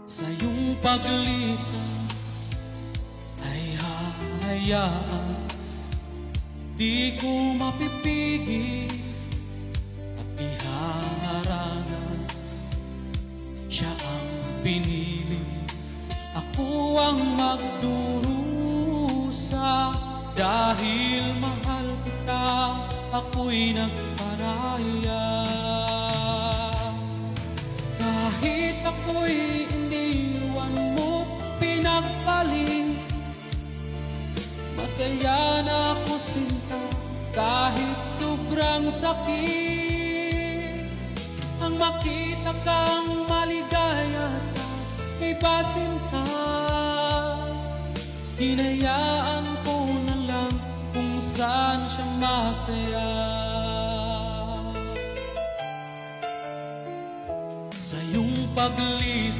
Sa iyong paglisan ay hayaan, di ko mapipigil at iharangan. Siya ang pinili, ako ang magdurusa. Dahil mahal kita, ako'y nagparaya. Kahit ako'y iniwan mo, pinagpaling, masaya na ako sinta, kahit sobrang sakit. Ang makita kang maligaya sa iba sinta, hinayaan ko na lang kung saan siya masaya. Sa iyong paglisan